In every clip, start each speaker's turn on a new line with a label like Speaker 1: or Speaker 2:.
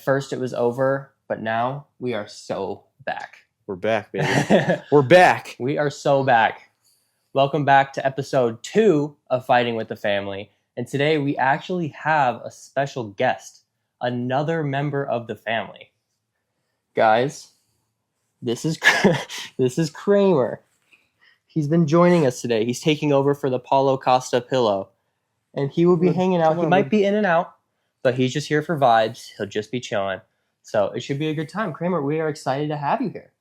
Speaker 1: first it was over, but now we are so back.
Speaker 2: We're back, baby. We're back.
Speaker 1: We are so back. Welcome back to episode 2 of Fighting with the Family. And today we actually have a special guest, another member of the family. Guys, this is Kramer. He's been joining us today. He's taking over for the Paulo Costa pillow. And he will be hanging out. He might be in and out, but he's just here for vibes. He'll just be chilling. So it should be a good time. Kramer, we are excited to have you here.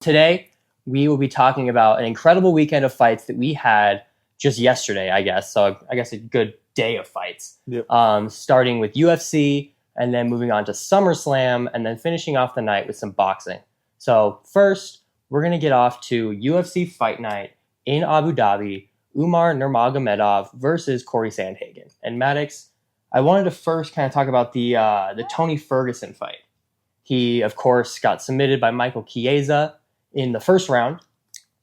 Speaker 1: Today, we will be talking about an incredible weekend of fights that we had just yesterday, I guess. So I guess a good day of fights.
Speaker 2: Yep.
Speaker 1: Starting with UFC and then moving on to SummerSlam and then finishing off the night with some boxing. So first, we're going to get off to UFC Fight Night in Abu Dhabi, Umar Nurmagomedov versus Corey Sandhagen. And Maddux, I wanted to first kind of talk about the Tony Ferguson fight. He, of course, got submitted by Michael Chiesa in the first round,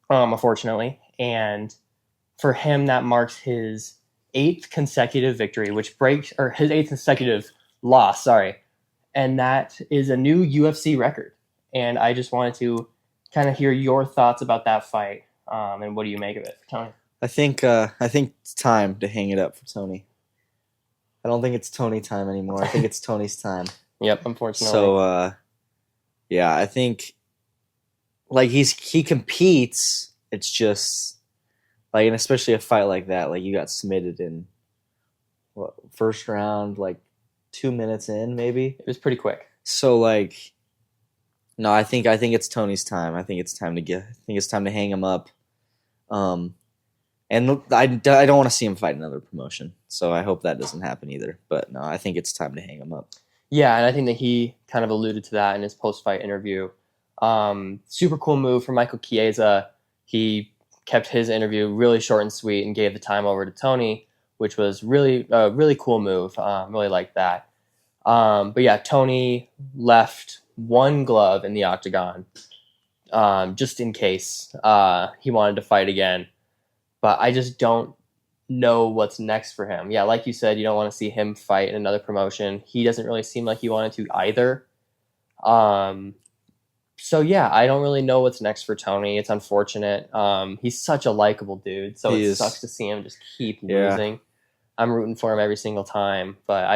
Speaker 1: unfortunately. And for him, that marks his 8th consecutive victory, his 8th consecutive loss, sorry. And that is a new UFC record. And I just wanted to kind of hear your thoughts about that fight. And what do you make of it, Tony?
Speaker 2: I think it's time to hang it up for Tony. I don't think it's Tony time anymore. I think it's Tony's time.
Speaker 1: Yep, unfortunately.
Speaker 2: So, yeah, I think he competes. It's just and especially a fight like that, you got submitted in first round, 2 minutes in, maybe.
Speaker 1: It was pretty quick. So,
Speaker 2: no, I think it's Tony's time. I think it's time to hang him up. And I don't want to see him fight another promotion, so I hope that doesn't happen either. But no, I think it's time to hang him up.
Speaker 1: Yeah, and I think that he kind of alluded to that in his post-fight interview. Super cool move from Michael Chiesa. He kept his interview really short and sweet and gave the time over to Tony, which was really a really cool move. Really liked that. But yeah, Tony left one glove in the octagon just in case he wanted to fight again. But I just don't know what's next for him. Yeah, like you said, you don't want to see him fight in another promotion. He doesn't really seem like he wanted to either. So yeah, I don't really know what's next for Tony. It's unfortunate. He's such a likable dude, so it sucks to see him just keep losing. I'm rooting for him every single time, but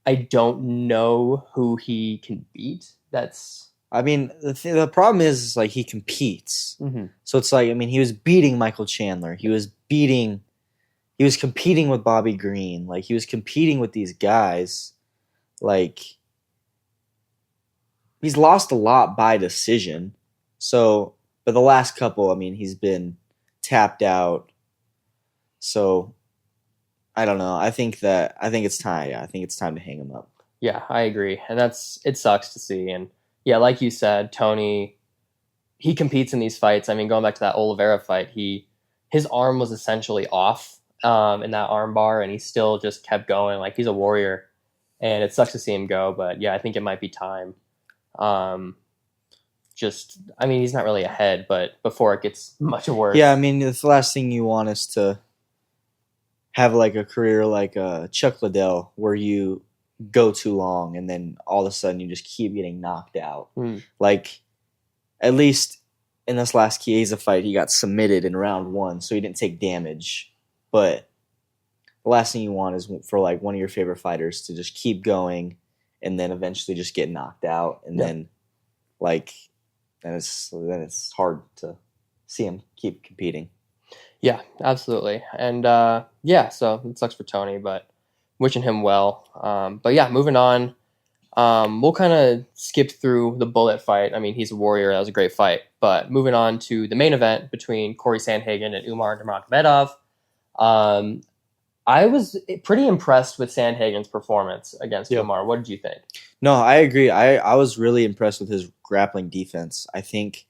Speaker 1: I don't know who he can beat.
Speaker 2: The problem is he competes.
Speaker 1: Mm-hmm.
Speaker 2: So it's he was beating Michael Chandler. He was competing with Bobby Green. He was competing with these guys. He's lost a lot by decision. So, but the last couple, he's been tapped out. So, I don't know. I think it's time. Yeah, I think it's time to hang him up.
Speaker 1: Yeah, I agree. And it sucks to see. And yeah, like you said, Tony, he competes in these fights. Going back to that Oliveira fight, his arm was essentially off in that arm bar, and he still just kept going. He's a warrior. And it sucks to see him go, but yeah, I think it might be time. He's not really ahead, but before it gets much worse.
Speaker 2: Yeah, the last thing you want is to have a career like Chuck Liddell, where you go too long and then all of a sudden you just keep getting knocked out. At least in this last Chiesa fight, he got submitted in round 1, so he didn't take damage. But the last thing you want is for one of your favorite fighters to just keep going and then eventually just get knocked out, and then it's hard to see him keep competing.
Speaker 1: Yeah, absolutely. And so it sucks for Tony, but wishing him well. But yeah, moving on. We'll kind of skip through the Bullet fight. He's a warrior. That was a great fight. But moving on to the main event between Corey Sandhagen and Umar Nurmagomedov. I was pretty impressed with Sandhagen's performance against Umar. What did you think?
Speaker 2: No, I agree. I was really impressed with his grappling defense. I think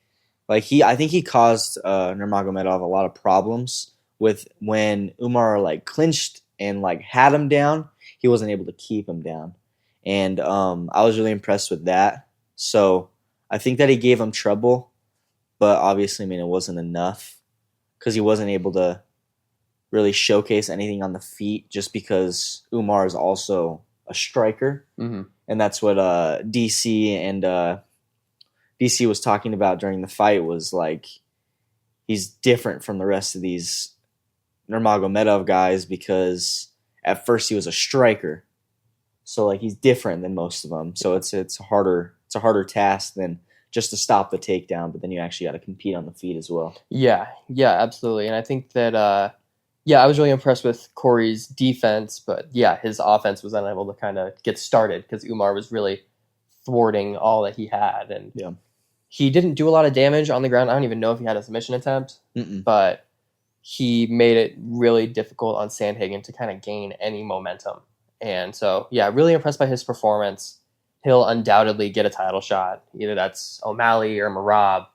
Speaker 2: he caused Nurmagomedov a lot of problems with when Umar clinched and had him down. He wasn't able to keep him down, and I was really impressed with that. So I think that he gave him trouble, but obviously, it wasn't enough because he wasn't able to really showcase anything on the feet, just because Umar is also a striker,
Speaker 1: Mm-hmm.
Speaker 2: and that's what DC was talking about during the fight was like he's different from the rest of these Nurmagomedov guys because at first he was a striker, so like he's different than most of them. So it's a harder task than just to stop the takedown, but then you actually got to compete on the feet as well.
Speaker 1: Yeah, absolutely. And I think that I was really impressed with Corey's defense, but yeah, his offense was unable to kind of get started because Umar was really thwarting all that he had, and he didn't do a lot of damage on the ground. I don't even know if he had a submission attempt, but he made it really difficult on Sandhagen to kind of gain any momentum. And so, yeah, really impressed by his performance. He'll undoubtedly get a title shot. Either that's O'Malley or Merab.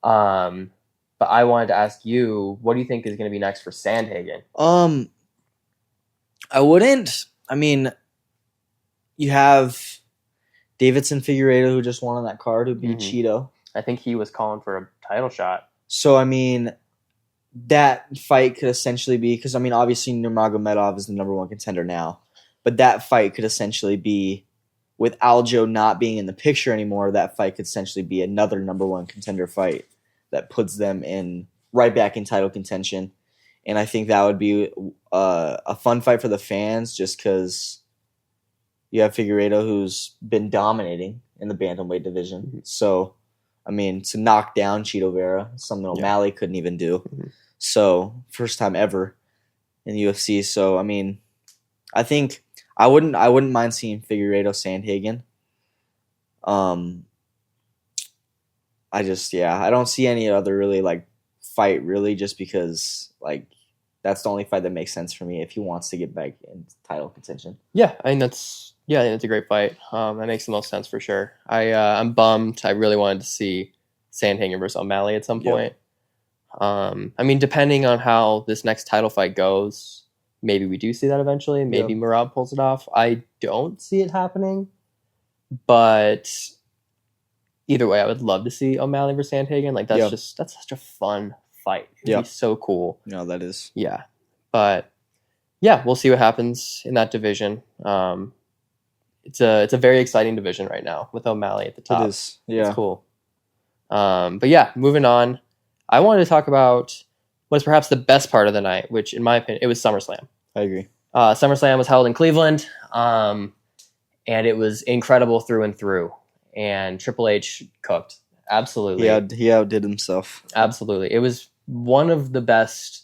Speaker 1: But I wanted to ask you, what do you think is going to be next for Sandhagen?
Speaker 2: I mean, you have Davidson Figueiredo, who just won on that card, who beat Cheeto.
Speaker 1: I think he was calling for a title shot.
Speaker 2: So, I mean, that fight could essentially be, because, I mean, obviously Nurmagomedov is the number one contender now, but that fight could essentially be, with Aljo not being in the picture anymore, that fight could essentially be another number one contender fight that puts them right back in title contention. And I think that would be a fun fight for the fans just because you have Figueiredo, who's been dominating in the bantamweight division. So, I mean, to knock down Cheeto Vera, something O'Malley couldn't even do. So, first time ever in the UFC. So, I mean, I think I wouldn't mind seeing Figueiredo Sandhagen. I don't see any other really like fight really just because like that's the only fight that makes sense for me if he wants to get back in title contention.
Speaker 1: Yeah, I think that's a great fight. That makes the most sense for sure. I'm bummed. I really wanted to see Sandhagen versus O'Malley at some point. I mean, depending on how this next title fight goes, maybe we do see that eventually. Maybe Merab pulls it off. I don't see it happening, but either way, I would love to see O'Malley versus Sandhagen. Like that's such a fun fight. It'd be so cool.
Speaker 2: No, that is.
Speaker 1: Yeah, but yeah, we'll see what happens in that division. It's a very exciting division right now with O'Malley at the top.
Speaker 2: It is. Yeah,
Speaker 1: it's cool. But yeah, moving on. I wanted to talk about what's perhaps the best part of the night, which in my opinion, it was SummerSlam.
Speaker 2: I agree.
Speaker 1: SummerSlam was held in Cleveland, and it was incredible through and through. And Triple H cooked. Absolutely.
Speaker 2: Yeah, he outdid himself.
Speaker 1: Absolutely. It was one of the best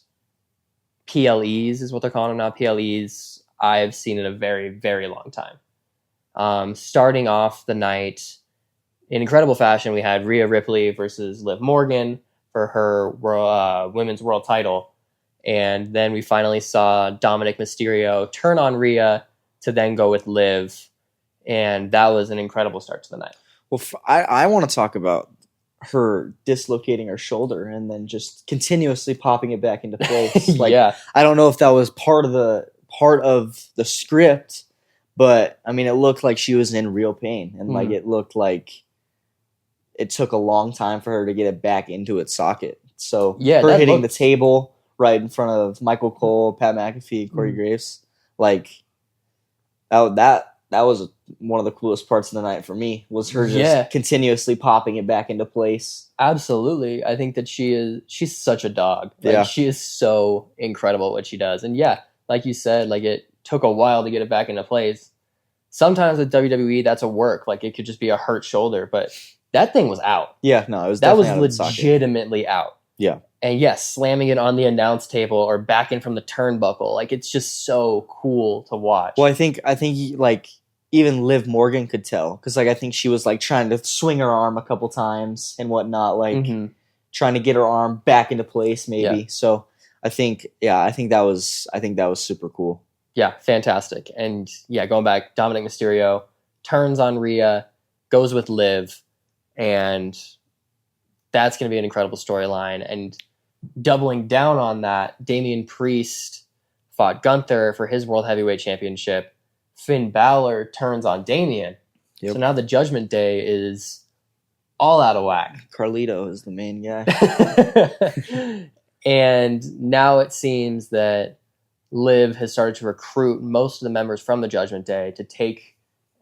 Speaker 1: PLEs, is what they're calling them now, PLEs I've seen in a very, very long time. Starting off the night in incredible fashion, we had Rhea Ripley versus Liv Morgan for her women's world title. And then we finally saw Dominic Mysterio turn on Rhea to then go with Liv. And that was an incredible start to the night.
Speaker 2: Well, I want to talk about her dislocating her shoulder and then just continuously popping it back into place. Like, I don't know if that was part of the script, but I mean, it looked like she was in real pain, and like it looked like it took a long time for her to get it back into its socket. So her hitting the table right in front of Michael Cole, Pat McAfee, Corey Graves, like that was one of the coolest parts of the night for me, was her just continuously popping it back into place.
Speaker 1: Absolutely. I think that she's such a dog. Like, she is so incredible at what she does. And yeah, like you said, like it took a while to get it back into place. Sometimes with WWE, that's a work. Like it could just be a hurt shoulder, but that thing was out.
Speaker 2: Yeah, no, it was
Speaker 1: that was
Speaker 2: definitely out of the socket.
Speaker 1: Legitimately out.
Speaker 2: Yeah.
Speaker 1: And yes, slamming it on the announce table or back in from the turnbuckle. Like it's just so cool to watch.
Speaker 2: Well, I think like even Liv Morgan could tell, because like I think she was like trying to swing her arm a couple times and whatnot, like trying to get her arm back into place, maybe. Yeah. So I think that was super cool.
Speaker 1: Yeah, fantastic. And yeah, going back, Dominic Mysterio turns on Rhea, goes with Liv, and that's going to be an incredible storyline. And doubling down on that, Damian Priest fought Gunther for his World Heavyweight Championship. Finn Balor turns on Damian. Yep. So now the Judgment Day is all out of whack.
Speaker 2: Carlito is the main guy.
Speaker 1: And now it seems that Liv has started to recruit most of the members from the Judgment Day to take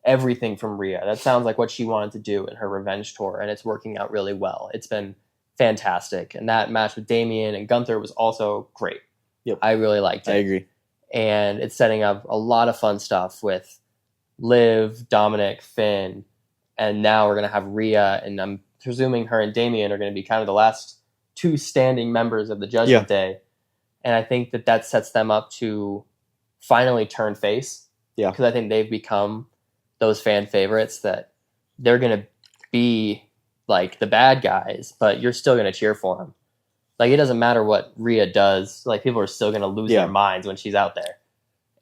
Speaker 1: everything from Rhea. That sounds like what she wanted to do in her revenge tour, and it's working out really well. It's been fantastic. And that match with Damian and Gunther was also great.
Speaker 2: Yep.
Speaker 1: I really liked it.
Speaker 2: I agree.
Speaker 1: And it's setting up a lot of fun stuff with Liv, Dominic, Finn, and now we're going to have Rhea, and I'm presuming her and Damian are going to be kind of the last two standing members of the Judgment Day. And I think that sets them up to finally turn face.
Speaker 2: Yeah.
Speaker 1: Because I think they've become those fan favorites that they're going to be like the bad guys, but you're still going to cheer for them. Like, it doesn't matter what Rhea does. Like, people are still going to lose their minds when she's out there.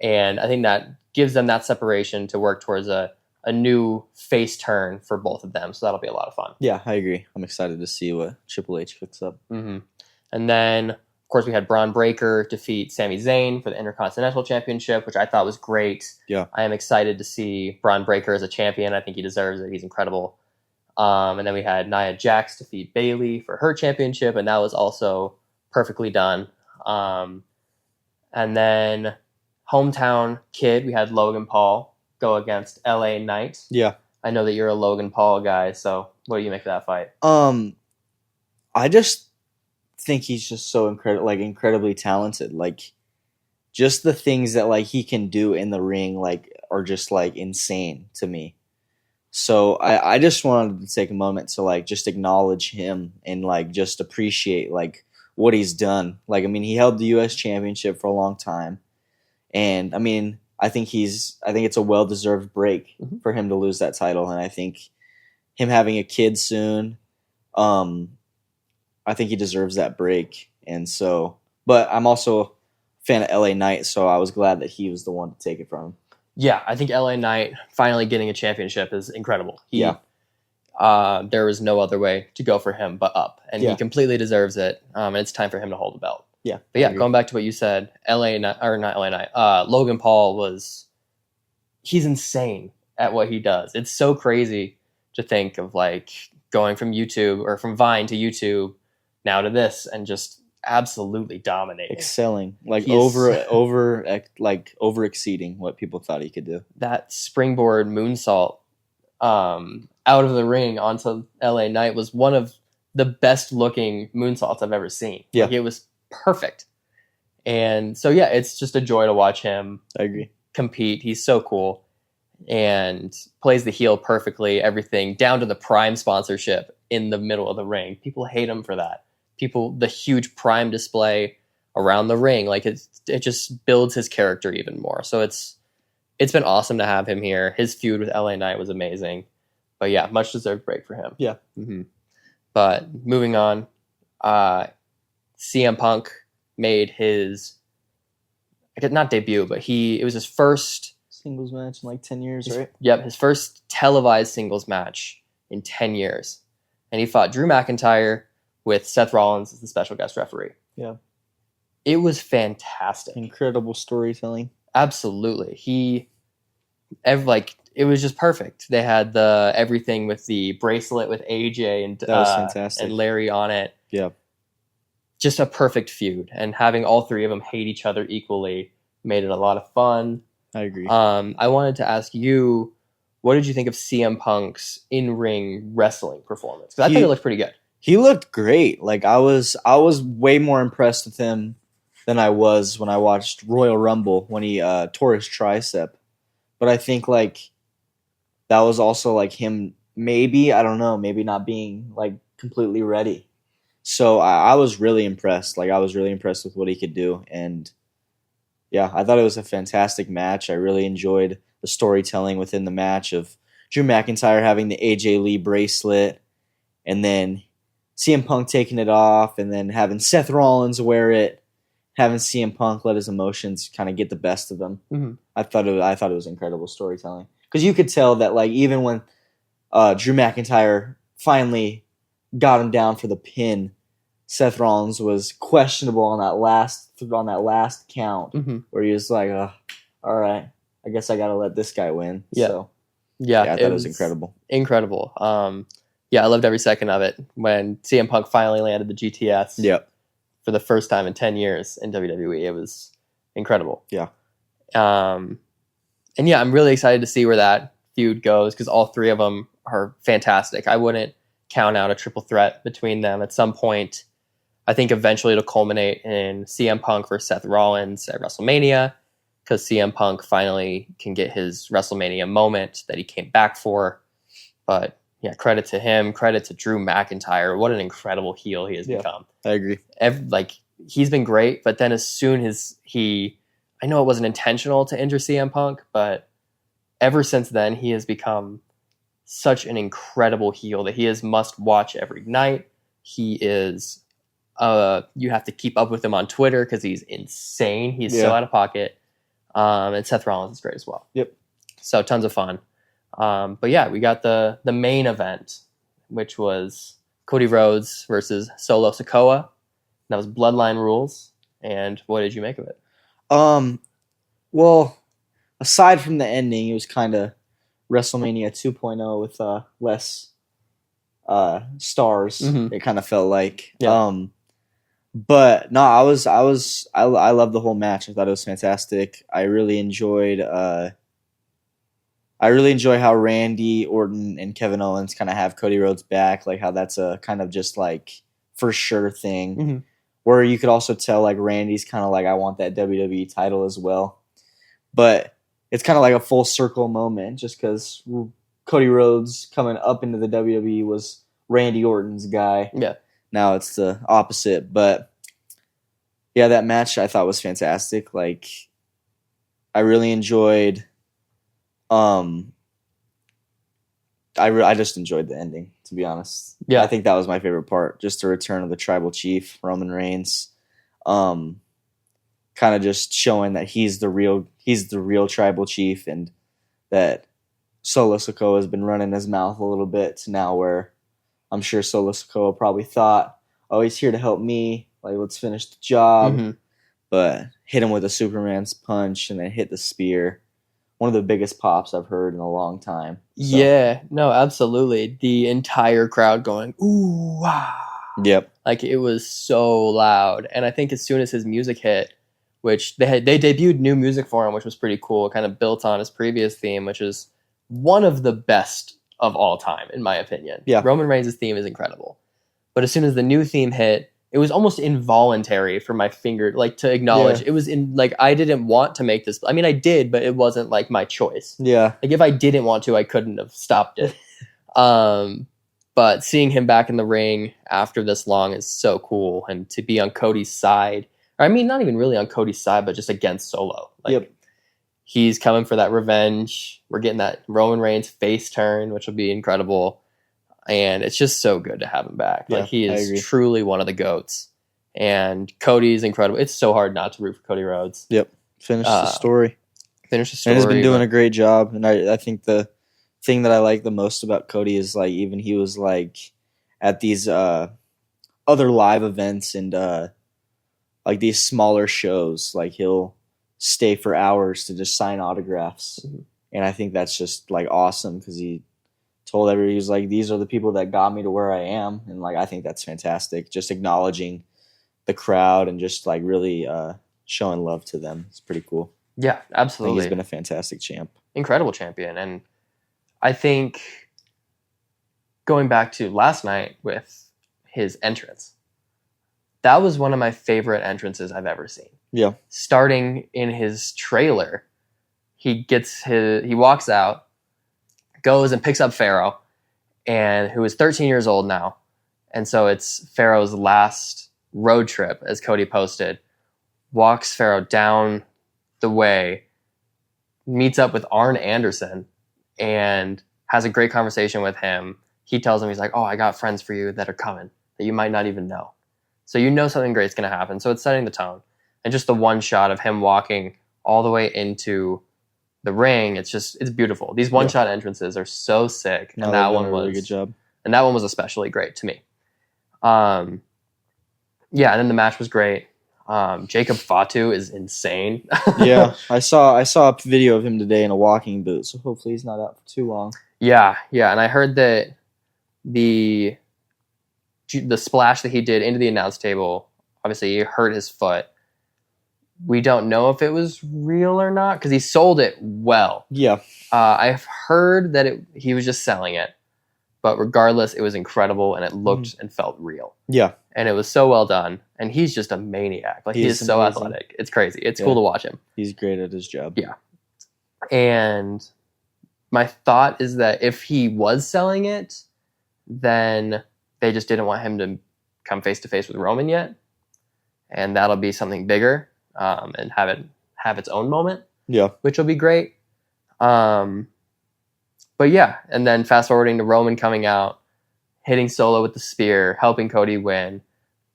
Speaker 1: And I think that gives them that separation to work towards a new face turn for both of them. So that'll be a lot of fun.
Speaker 2: Yeah, I agree. I'm excited to see what Triple H cooks up.
Speaker 1: Mm-hmm. And then, of course, we had Braun Breaker defeat Sami Zayn for the Intercontinental Championship, which I thought was great.
Speaker 2: Yeah.
Speaker 1: I am excited to see Braun Breaker as a champion. I think he deserves it. He's incredible. And then we had Nia Jax defeat Bayley for her championship, and that was also perfectly done. And then hometown kid, we had Logan Paul go against LA Knight.
Speaker 2: Yeah.
Speaker 1: I know that you're a Logan Paul guy, so what do you make of that fight?
Speaker 2: I just think he's just so incredibly talented. Like, just the things that like he can do in the ring like are just like insane to me. So I just wanted to take a moment to like just acknowledge him and like just appreciate like what he's done. Like, I mean, he held the US championship for a long time. And I mean, I think it's a well-deserved break for him to lose that title. And I think him having a kid soon, I think he deserves that break. And so, but I'm also a fan of LA Knight, so I was glad that he was the one to take it from him.
Speaker 1: Yeah, I think LA Knight finally getting a championship is incredible. There was no other way to go for him but up, and he completely deserves it. And it's time for him to hold the belt.
Speaker 2: Yeah,
Speaker 1: but yeah, going back to what you said, Logan Paul he's insane at what he does. It's so crazy to think of like going from YouTube or from Vine to YouTube now to this and just absolutely dominating,
Speaker 2: excelling, like over exceeding what people thought he could do.
Speaker 1: That springboard moonsault out of the ring onto LA Knight was one of the best looking moonsaults I've ever seen.
Speaker 2: Yeah,
Speaker 1: like, it was perfect. And so yeah, it's just a joy to watch him.
Speaker 2: I agree.
Speaker 1: Compete. He's so cool and plays the heel perfectly. Everything down to the Prime sponsorship in the middle of the ring. People hate him for that. The huge Prime display around the ring, like it just builds his character even more. So it's been awesome to have him here. His feud with LA Knight was amazing, but yeah, much deserved break for him.
Speaker 2: Yeah.
Speaker 1: Mm-hmm. But moving on, CM Punk made his not debut, but it was his first
Speaker 2: singles match in like 10 years, right?
Speaker 1: Yep, his first televised singles match in 10 years, and he fought Drew McIntyre with Seth Rollins as the special guest referee.
Speaker 2: Yeah.
Speaker 1: It was fantastic.
Speaker 2: Incredible storytelling.
Speaker 1: Absolutely. It was just perfect. They had everything with the bracelet with AJ and
Speaker 2: that was fantastic.
Speaker 1: And Larry on it.
Speaker 2: Yeah.
Speaker 1: Just a perfect feud. And having all three of them hate each other equally made it a lot of fun.
Speaker 2: I agree.
Speaker 1: I wanted to ask you, what did you think of CM Punk's in-ring wrestling performance? Because I think it looked pretty good.
Speaker 2: He looked great. Like, I was way more impressed with him than I was when I watched Royal Rumble when he tore his tricep. But I think like that was also like him maybe not being like completely ready. So I was really impressed. Like, I was really impressed with what he could do. And yeah, I thought it was a fantastic match. I really enjoyed the storytelling within the match of Drew McIntyre having the AJ Lee bracelet and then CM Punk taking it off and then having Seth Rollins wear it, having CM Punk let his emotions kind of get the best of him.
Speaker 1: Mm-hmm.
Speaker 2: I thought it was incredible storytelling. Because you could tell that like even when Drew McIntyre finally got him down for the pin, Seth Rollins was questionable on that last count, where he was like, all right, I guess I got to let this guy win.
Speaker 1: Yeah.
Speaker 2: So,
Speaker 1: yeah,
Speaker 2: I thought it was incredible.
Speaker 1: Incredible. Yeah, I loved every second of it when CM Punk finally landed the GTS.
Speaker 2: Yep.
Speaker 1: For the first time in 10 years in WWE. It was incredible.
Speaker 2: Yeah.
Speaker 1: And yeah, I'm really excited to see where that feud goes because all three of them are fantastic. I wouldn't count out a triple threat between them at some point. I think eventually it'll culminate in CM Punk versus Seth Rollins at WrestleMania because CM Punk finally can get his WrestleMania moment that he came back for. But yeah, credit to him, credit to Drew McIntyre. What an incredible heel he has become.
Speaker 2: I agree.
Speaker 1: He's been great, but then as soon as I know it wasn't intentional to injure CM Punk, but ever since then he has become such an incredible heel that he is must watch every night. He is you have to keep up with him on Twitter because he's insane. He's so out of pocket. And Seth Rollins is great as well.
Speaker 2: Yep.
Speaker 1: So tons of fun. But yeah, we got the main event, which was Cody Rhodes versus Solo Sikoa. That was Bloodline Rules. And what did you make of it?
Speaker 2: Well, aside from the ending, it was kind of WrestleMania 2.0 with less stars.
Speaker 1: Mhm.
Speaker 2: It kind of felt like.
Speaker 1: Yeah.
Speaker 2: But no, I loved the whole match. I thought it was fantastic. I really enjoyed how Randy Orton and Kevin Owens kind of have Cody Rhodes back, like how that's a kind of just like for sure thing.
Speaker 1: Mm-hmm.
Speaker 2: Where you could also tell like Randy's kind of like, I want that WWE title as well. But it's kind of like a full circle moment just because Cody Rhodes coming up into the WWE was Randy Orton's guy.
Speaker 1: Yeah.
Speaker 2: Now it's the opposite. But yeah, that match I thought was fantastic. Like I really enjoyed I just enjoyed the ending, to be honest.
Speaker 1: Yeah.
Speaker 2: I think that was my favorite part. Just the return of the Tribal Chief, Roman Reigns. Kind of just showing that he's the real Tribal Chief and that Solo Sikoa has been running his mouth a little bit to now where I'm sure Solo Sikoa probably thought, oh, he's here to help me. Like, let's finish the job.
Speaker 1: Mm-hmm.
Speaker 2: But hit him with a Superman's punch and then hit the spear. One of the biggest pops I've heard in a long time. So.
Speaker 1: Yeah, no, absolutely. The entire crowd going, ooh, wow.
Speaker 2: Yep.
Speaker 1: Like, it was so loud. And I think as soon as his music hit, which they debuted new music for him, which was pretty cool. It kind of built on his previous theme, which is one of the best of all time, in my opinion.
Speaker 2: Yeah.
Speaker 1: Roman Reigns' theme is incredible. But as soon as the new theme hit, it was almost involuntary for my finger, like, to acknowledge.
Speaker 2: Yeah.
Speaker 1: It was I didn't want to make this. I mean, I did, but it wasn't like my choice.
Speaker 2: Yeah.
Speaker 1: Like, if I didn't want to, I couldn't have stopped it. But seeing him back in the ring after this long is so cool. And to be on Cody's side, I mean, not even really on Cody's side, but just against Solo. Like,
Speaker 2: yep.
Speaker 1: He's coming for that revenge. We're getting that Roman Reigns face turn, which will be incredible. And it's just so good to have him back.
Speaker 2: Yeah,
Speaker 1: like, he is truly one of the GOATs. And Cody's incredible. It's so hard not to root for Cody Rhodes.
Speaker 2: Yep. Finish the story.
Speaker 1: And
Speaker 2: he's been doing a great job. And I think the thing that I like the most about Cody is, like, even he was, like, at these other live events and, like, these smaller shows. Like, he'll stay for hours to just sign autographs. Mm-hmm. And I think that's just, like, awesome because he told everybody, he was like, these are the people that got me to where I am. And, like, I think that's fantastic. Just acknowledging the crowd and just, like, really showing love to them. It's pretty cool.
Speaker 1: Yeah, absolutely.
Speaker 2: I think he's been a fantastic champ.
Speaker 1: Incredible champion. And I think going back to last night with his entrance, that was one of my favorite entrances I've ever seen.
Speaker 2: Yeah. Starting
Speaker 1: in his trailer, he walks out, goes and picks up Pharaoh, and who is 13 years old now. And so it's Pharaoh's last road trip, as Cody posted. Walks Pharaoh down the way, meets up with Arn Anderson, and has a great conversation with him. He tells him, he's like, oh, I got friends for you that are coming that you might not even know. So you know something great's going to happen. So it's setting the tone. And just the one shot of him walking all the way into the ring, it's beautiful. These one-shot entrances are so sick.
Speaker 2: And that one was a really good job.
Speaker 1: And that one was especially great to me. And then the match was great. Jacob Fatu is insane.
Speaker 2: Yeah, I saw a video of him today in a walking boot, so hopefully he's not out for too long.
Speaker 1: Yeah, and I heard that the splash that he did into the announce table, obviously he hurt his foot. we don't know if it was real or not because he sold it well.
Speaker 2: Yeah.
Speaker 1: I've heard that he was just selling it, but regardless, it was incredible and it looked and felt real.
Speaker 2: Yeah.
Speaker 1: And it was so well done. And he's just a maniac. Like, he is so athletic. It's crazy. It's cool to watch him.
Speaker 2: He's great at his job.
Speaker 1: Yeah. And my thought is that if he was selling it, then they just didn't want him to come face to face with Roman yet. And that'll be something bigger and have its own moment.
Speaker 2: Yeah.
Speaker 1: Which will be great. But yeah, and then fast forwarding to Roman coming out, hitting Solo with the spear, helping Cody win,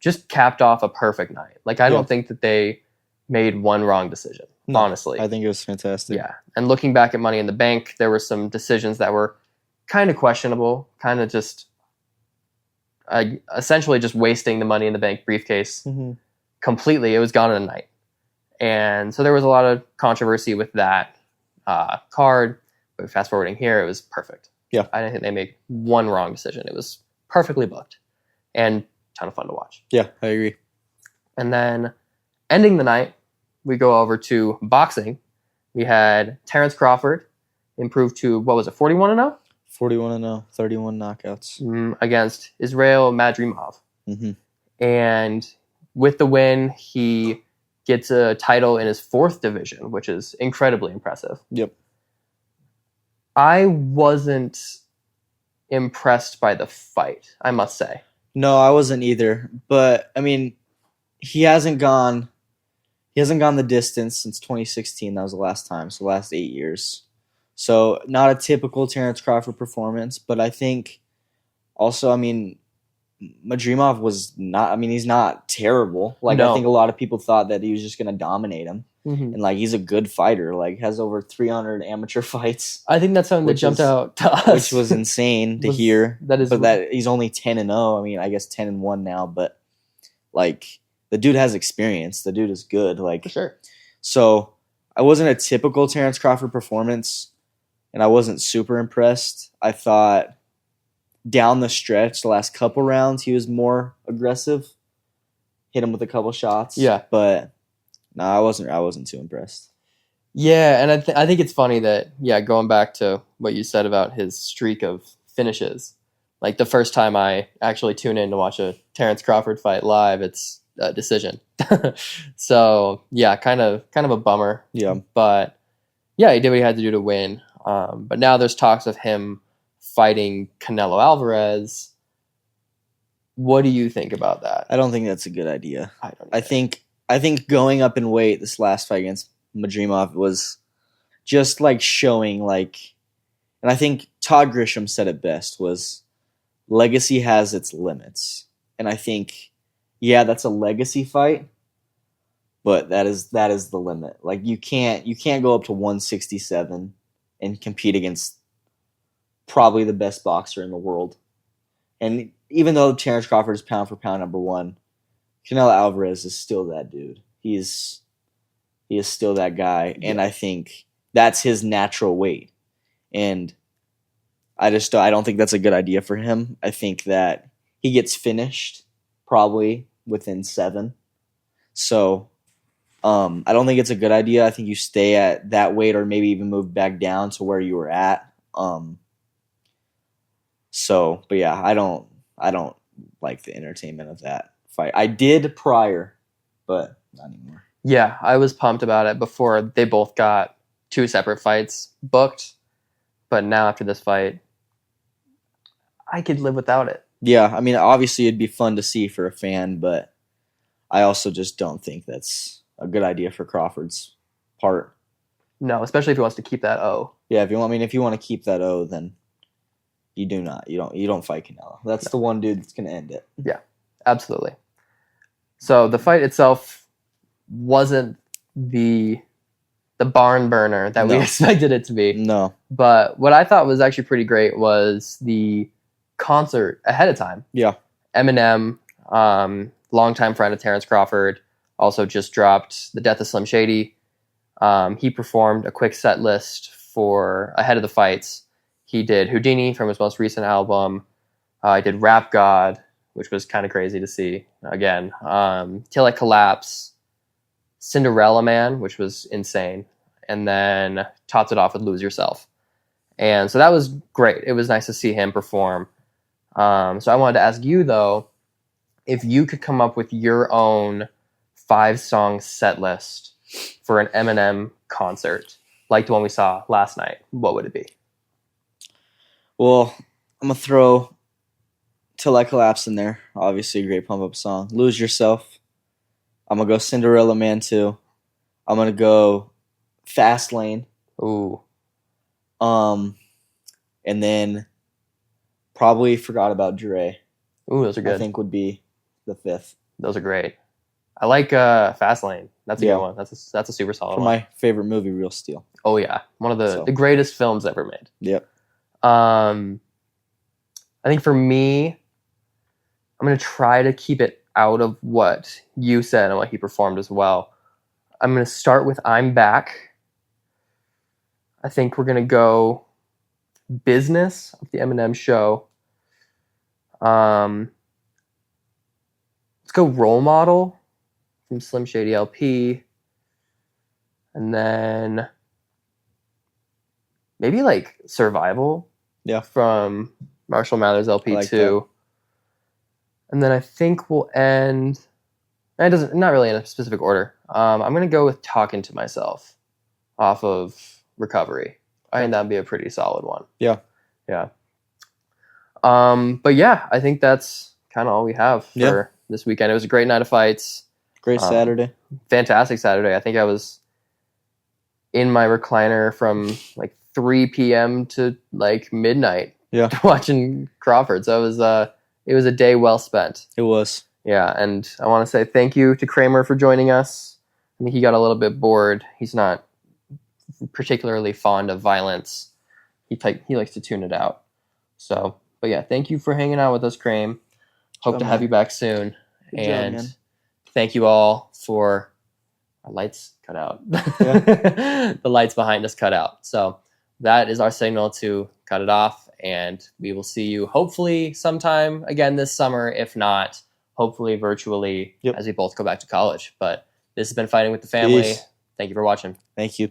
Speaker 1: just capped off a perfect night. Like, I don't think that they made one wrong decision, honestly.
Speaker 2: I think it was fantastic.
Speaker 1: Yeah, and looking back at Money in the Bank, there were some decisions that were kind of questionable, kind of just essentially just wasting the Money in the Bank briefcase completely. It was gone in a night. And so there was a lot of controversy with that card. But fast forwarding here, it was perfect.
Speaker 2: Yeah.
Speaker 1: I didn't think they made one wrong decision. It was perfectly booked and a ton of fun to watch.
Speaker 2: Yeah, I agree.
Speaker 1: And then ending the night, we go over to boxing. We had Terrence Crawford improve to, what was it, 41-0?
Speaker 2: 41-0, 31 knockouts.
Speaker 1: Against Israel Madrimov. And with the win, he gets a title in his 4th division, which is incredibly impressive.
Speaker 2: Yep.
Speaker 1: I wasn't impressed by the fight, I must say.
Speaker 2: No, I wasn't either. But I mean, he hasn't gone the distance since 2016. That was the last time. So the last 8 years. So not a typical Terrence Crawford performance, but I think also, I mean, Madrimov was not, I mean, he's not terrible. Like, I think a lot of people thought that he was just going to dominate him. And, like, he's a good fighter. Like, has over 300 amateur fights.
Speaker 1: I think that's something that jumped out to us.
Speaker 2: Which was insane to hear. But that he's only 10-0. I mean, I guess 10-1 now. But, like, the dude has experience. The dude is good. Like,
Speaker 1: for sure.
Speaker 2: So, I wasn't a typical Terrence Crawford performance. And I wasn't super impressed. I thought down the stretch, the last couple rounds, he was more aggressive. Hit him with a couple shots.
Speaker 1: Yeah.
Speaker 2: But no, I wasn't too impressed.
Speaker 1: Yeah, and I think it's funny that, going back to what you said about his streak of finishes, like the first time I actually tune in to watch a Terrence Crawford fight live, it's a decision. So, yeah, kind of a bummer.
Speaker 2: Yeah.
Speaker 1: But, yeah, he did what he had to do to win. But now there's talks of him fighting Canelo Alvarez. What do you think about that?
Speaker 2: I don't think that's a good idea.
Speaker 1: I don't
Speaker 2: either. I think going up in weight this last fight against Madrimov was just like showing like, and I think Todd Grisham said it best, was legacy has its limits. And I think, that's a legacy fight, but that is the limit. Like, you can't go up to 167 and compete against probably the best boxer in the world. And even though Terrence Crawford is pound for pound number 1, Canelo Alvarez is still that dude. He is still that guy, and I think that's his natural weight. And I don't think that's a good idea for him. I think that he gets finished probably within 7. So I don't think it's a good idea. I think you stay at that weight or maybe even move back down to where you were at. But yeah, I don't like the entertainment of that fight. I did prior, but not anymore.
Speaker 1: Yeah, I was pumped about it before they both got 2 separate fights booked. But now after this fight, I could live without it.
Speaker 2: Yeah, I mean, obviously it'd be fun to see for a fan, but I also just don't think that's a good idea for Crawford's part.
Speaker 1: No, especially if he wants to keep that O.
Speaker 2: Yeah, if you want to keep that O, then you do not. You don't fight Canelo. That's the one dude that's going to end it.
Speaker 1: Yeah, absolutely. So the fight itself wasn't the barn burner that we expected it to be.
Speaker 2: No.
Speaker 1: But what I thought was actually pretty great was the concert ahead of time.
Speaker 2: Yeah.
Speaker 1: Eminem, longtime friend of Terrence Crawford, also just dropped The Death of Slim Shady. He performed a quick set list for ahead of the fights. He did Houdini from his most recent album. He did Rap God, which was kind of crazy to see again. Till I Collapse, Cinderella Man, which was insane, and then topped it off with Lose Yourself. And so that was great. It was nice to see him perform. So I wanted to ask you, though, if you could come up with your own 5-song set list for an Eminem concert, like the one we saw last night, what would it be?
Speaker 2: Well, I'm going to throw Till I Collapse in there. Obviously a great pump-up song. Lose Yourself. I'm going to go Cinderella Man 2. I'm going to go Fast Lane.
Speaker 1: Ooh.
Speaker 2: And then probably Forgot About Dre.
Speaker 1: Ooh, those are good.
Speaker 2: I think would be the 5th.
Speaker 1: Those are great. I like Fastlane. That's a good one. That's a super solid one.
Speaker 2: My favorite movie, Real Steel.
Speaker 1: Oh yeah, one of the greatest films ever made.
Speaker 2: Yep.
Speaker 1: I think for me, I'm gonna try to keep it out of what you said and what he performed as well. I'm gonna start with I'm Back. I think we're gonna go Business of the Eminem Show. Let's go Role Model from Slim Shady LP. And then maybe like Survival from Marshall Mathers LP
Speaker 2: like
Speaker 1: 2. And then I think we'll end, not really in a specific order. I'm going to go with Talking to Myself off of Recovery. I think that'd be a pretty solid one.
Speaker 2: Yeah.
Speaker 1: Yeah. But yeah, I think that's kind of all we have for this weekend. It was a great night of fights.
Speaker 2: Great Saturday.
Speaker 1: Fantastic Saturday. I think I was in my recliner from like 3 p.m. to like midnight watching Crawford. So it was a day well spent.
Speaker 2: It was.
Speaker 1: Yeah, and I want to say thank you to Kramer for joining us. I think he got a little bit bored. He's not particularly fond of violence. He likes to tune it out. So, but yeah, thank you for hanging out with us, Kramer. Hope to have you back soon.
Speaker 2: Good job,
Speaker 1: thank you all for our lights cut out. The lights behind us cut out. So that is our signal to cut it off. And we will see you hopefully sometime again this summer. If not, hopefully virtually as we both go back to college. But this has been Fighting with the Family.
Speaker 2: Peace.
Speaker 1: Thank you for watching.
Speaker 2: Thank you.